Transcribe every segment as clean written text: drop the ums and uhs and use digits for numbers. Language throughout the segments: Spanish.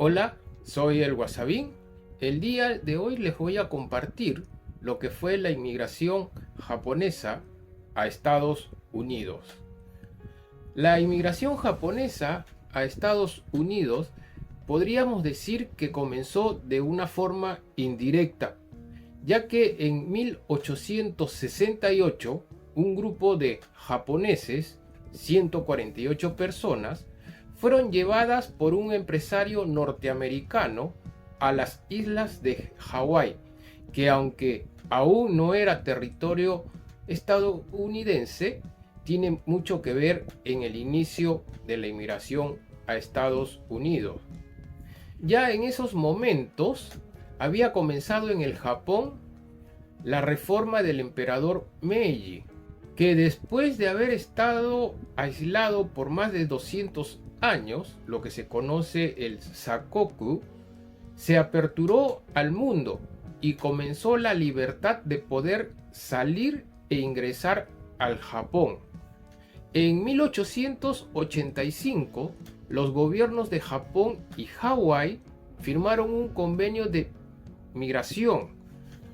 Hola, soy el Wasabin. El día de hoy les voy a compartir lo que fue la inmigración japonesa a Estados Unidos. La inmigración japonesa a Estados Unidos podríamos decir que comenzó de una forma indirecta, ya que en 1868 un grupo de japoneses, 148 personas, fueron llevadas por un empresario norteamericano a las islas de Hawái, que aunque aún no era territorio estadounidense, tiene mucho que ver en el inicio de la inmigración a Estados Unidos. Ya en esos momentos había comenzado en el Japón la reforma del emperador Meiji, que después de haber estado aislado por más de 200 años, lo que se conoce el Sakoku, se aperturó al mundo y comenzó la libertad de poder salir e ingresar al Japón. En 1885, los gobiernos de Japón y Hawái firmaron un convenio de migración,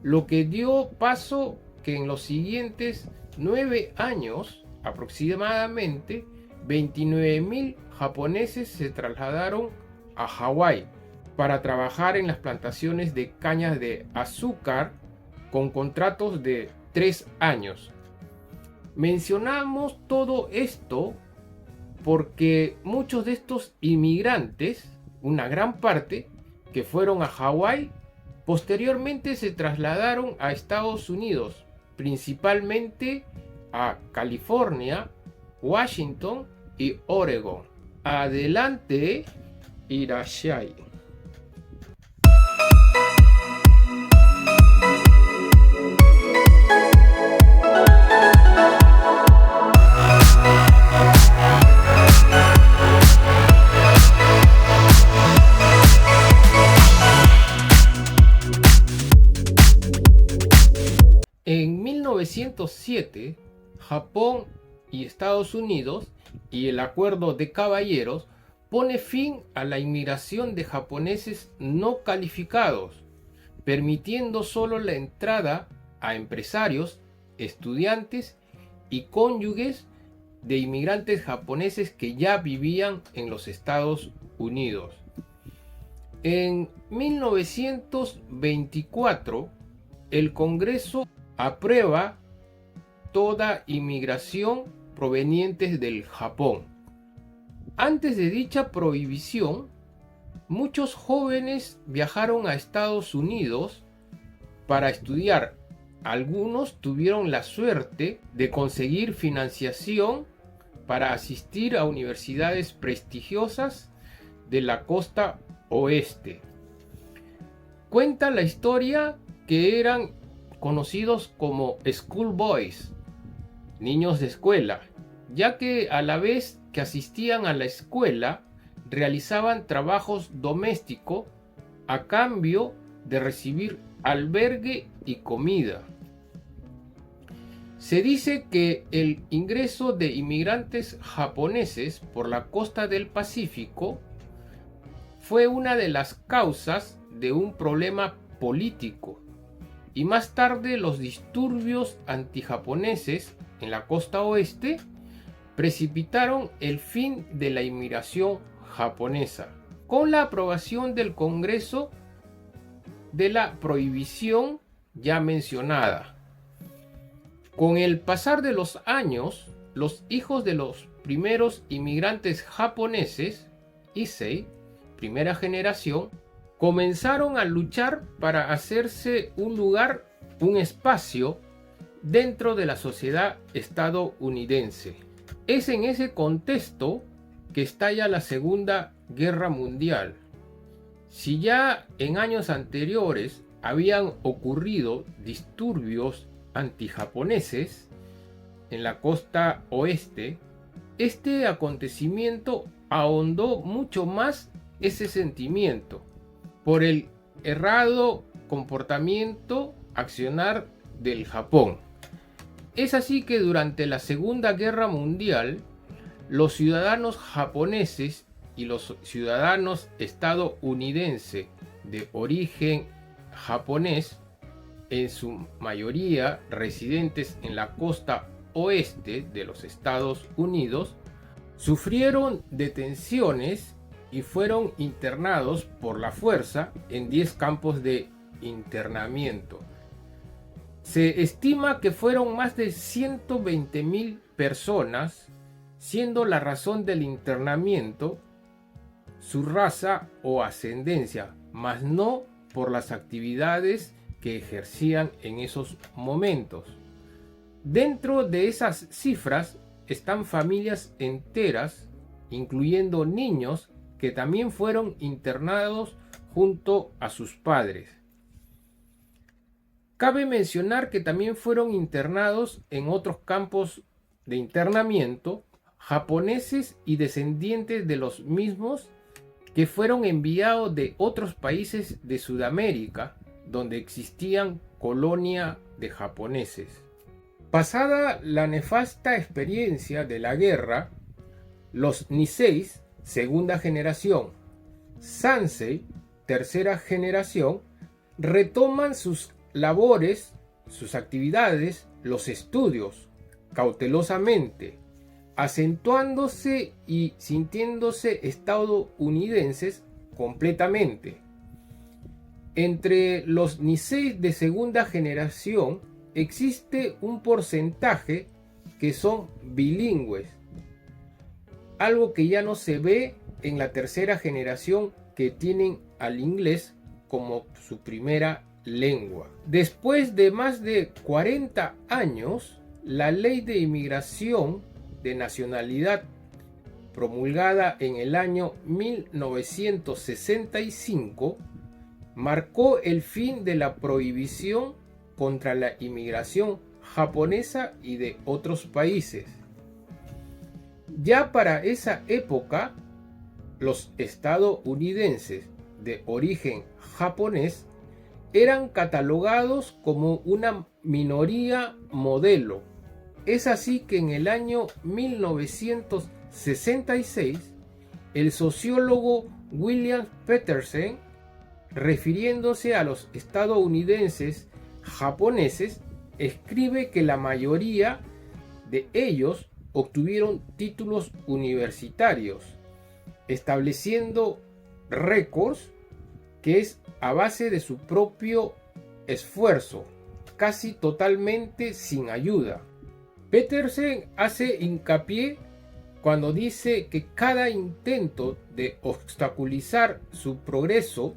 lo que dio paso que en los siguientes 9 años, aproximadamente, 29.000 japoneses se trasladaron a Hawái para trabajar en las plantaciones de cañas de azúcar con contratos de 3 años. Mencionamos todo esto porque muchos de estos inmigrantes, una gran parte, que fueron a Hawái, posteriormente se trasladaron a Estados Unidos, principalmente a California, Washington y Oregon. Adelante, irashai. En 1907, Japón y Estados Unidos y el Acuerdo de Caballeros pone fin a la inmigración de japoneses no calificados, permitiendo solo la entrada a empresarios, estudiantes y cónyuges de inmigrantes japoneses que ya vivían en los Estados Unidos. En 1924, el Congreso aprueba toda inmigración proveniente del Japón. Antes de dicha prohibición, muchos jóvenes viajaron a Estados Unidos para estudiar. Algunos tuvieron la suerte de conseguir financiación para asistir a universidades prestigiosas de la costa oeste. Cuenta la historia que eran conocidos como schoolboys, niños de escuela, ya que a la vez que asistían a la escuela realizaban trabajos domésticos a cambio de recibir albergue y comida. Se dice que el ingreso de inmigrantes japoneses por la costa del Pacífico fue una de las causas de un problema político, y más tarde los disturbios antijaponeses en la costa oeste precipitaron el fin de la inmigración japonesa, con la aprobación del Congreso de la prohibición ya mencionada. Con el pasar de los años, los hijos de los primeros inmigrantes japoneses, Issei, primera generación, comenzaron a luchar para hacerse un lugar, un espacio dentro de la sociedad estadounidense. Es en ese contexto que estalla la Segunda Guerra Mundial. Si ya en años anteriores habían ocurrido disturbios antijaponeses en la costa oeste, este acontecimiento ahondó mucho más ese sentimiento por el errado comportamiento accionar del Japón. Es así que durante la Segunda Guerra Mundial, los ciudadanos japoneses y los ciudadanos estadounidenses de origen japonés, en su mayoría residentes en la costa oeste de los Estados Unidos, sufrieron detenciones y fueron internados por la fuerza en 10 campos de internamiento. Se estima que fueron más de 120.000 personas, siendo la razón del internamiento su raza o ascendencia, mas no por las actividades que ejercían en esos momentos. Dentro de esas cifras están familias enteras, incluyendo niños que también fueron internados junto a sus padres. Cabe mencionar que también fueron internados en otros campos de internamiento japoneses y descendientes de los mismos que fueron enviados de otros países de Sudamérica donde existían colonia de japoneses. Pasada la nefasta experiencia de la guerra, los Niseis, segunda generación, Sansei, tercera generación, retoman sus labores, sus actividades, los estudios, cautelosamente, acentuándose y sintiéndose estadounidenses completamente. Entre los Nisei de segunda generación existe un porcentaje que son bilingües, algo que ya no se ve en la tercera generación, que tienen al inglés como su primera lengua. Después de más de 40 años, la ley de inmigración de nacionalidad promulgada en el año 1965 marcó el fin de la prohibición contra la inmigración japonesa y de otros países. Ya para esa época, los estadounidenses de origen japonés eran catalogados como una minoría modelo. Es así que en el año 1966, el sociólogo William Petersen, refiriéndose a los estadounidenses japoneses, escribe que la mayoría de ellos obtuvieron títulos universitarios, estableciendo récords que es a base de su propio esfuerzo, casi totalmente sin ayuda. Petersen hace hincapié cuando dice que cada intento de obstaculizar su progreso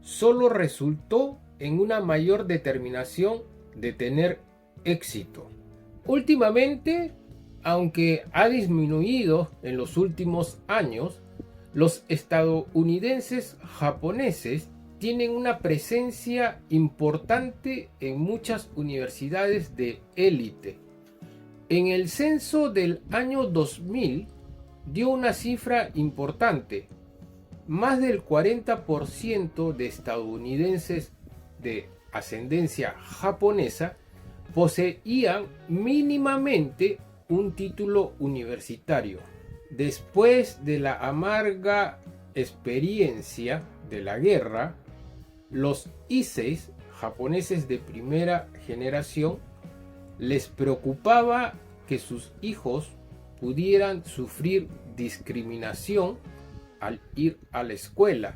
solo resultó en una mayor determinación de tener éxito. Últimamente, aunque ha disminuido en los últimos años, los estadounidenses japoneses tienen una presencia importante en muchas universidades de élite. En el censo del año 2000 dio una cifra importante. Más del 40% de estadounidenses de ascendencia japonesa poseían mínimamente un título universitario. Después de la amarga experiencia de la guerra, los Iseis japoneses de primera generación les preocupaba que sus hijos pudieran sufrir discriminación al ir a la escuela.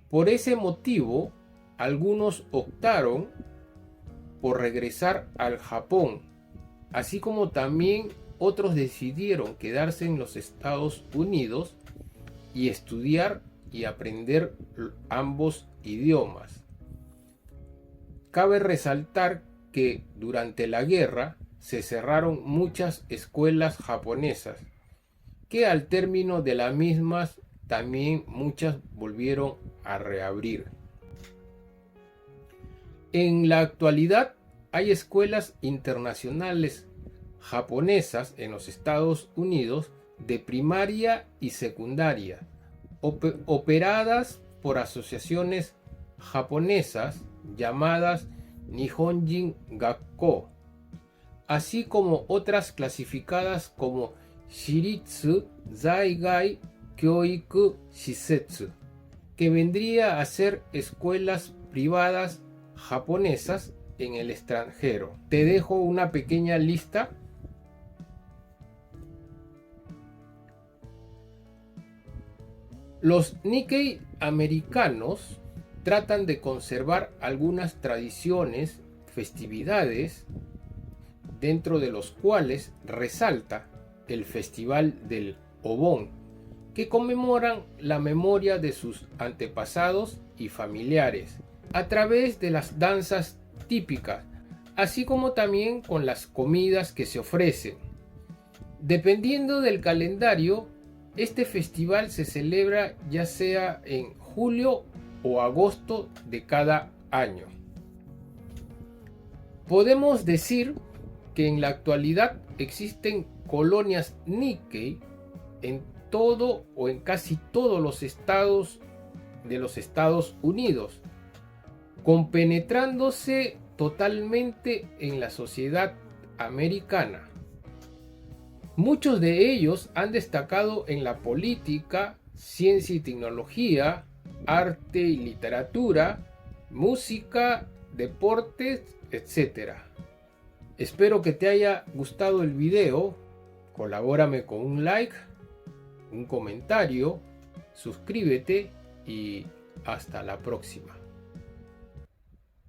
Por ese motivo, algunos optaron por regresar al Japón, así como también otros decidieron quedarse en los Estados Unidos y estudiar y aprender ambos idiomas. Cabe resaltar que durante la guerra se cerraron muchas escuelas japonesas, que al término de las mismas también muchas volvieron a reabrir. En la actualidad hay escuelas internacionales japonesas en los Estados Unidos de primaria y secundaria, operadas por asociaciones japonesas llamadas Nihonjin Gakko, así como otras clasificadas como Shiritsu Zaigai Kyoiku Shisetsu, que vendría a ser escuelas privadas japonesas en el extranjero. Te dejo una pequeña lista. Los Nikkei americanos tratan de conservar algunas tradiciones, festividades, dentro de los cuales resalta el Festival del Obon, que conmemoran la memoria de sus antepasados y familiares a través de las danzas típicas, así como también con las comidas que se ofrecen. Dependiendo del calendario, este festival se celebra ya sea en julio o agosto de cada año. Podemos decir que en la actualidad existen colonias Nikkei en todo o en casi todos los estados de los Estados Unidos, compenetrándose totalmente en la sociedad americana. Muchos de ellos han destacado en la política, ciencia y tecnología, arte y literatura, música, deportes, etc. Espero que te haya gustado el video. Colabórame con un like, un comentario, suscríbete y hasta la próxima.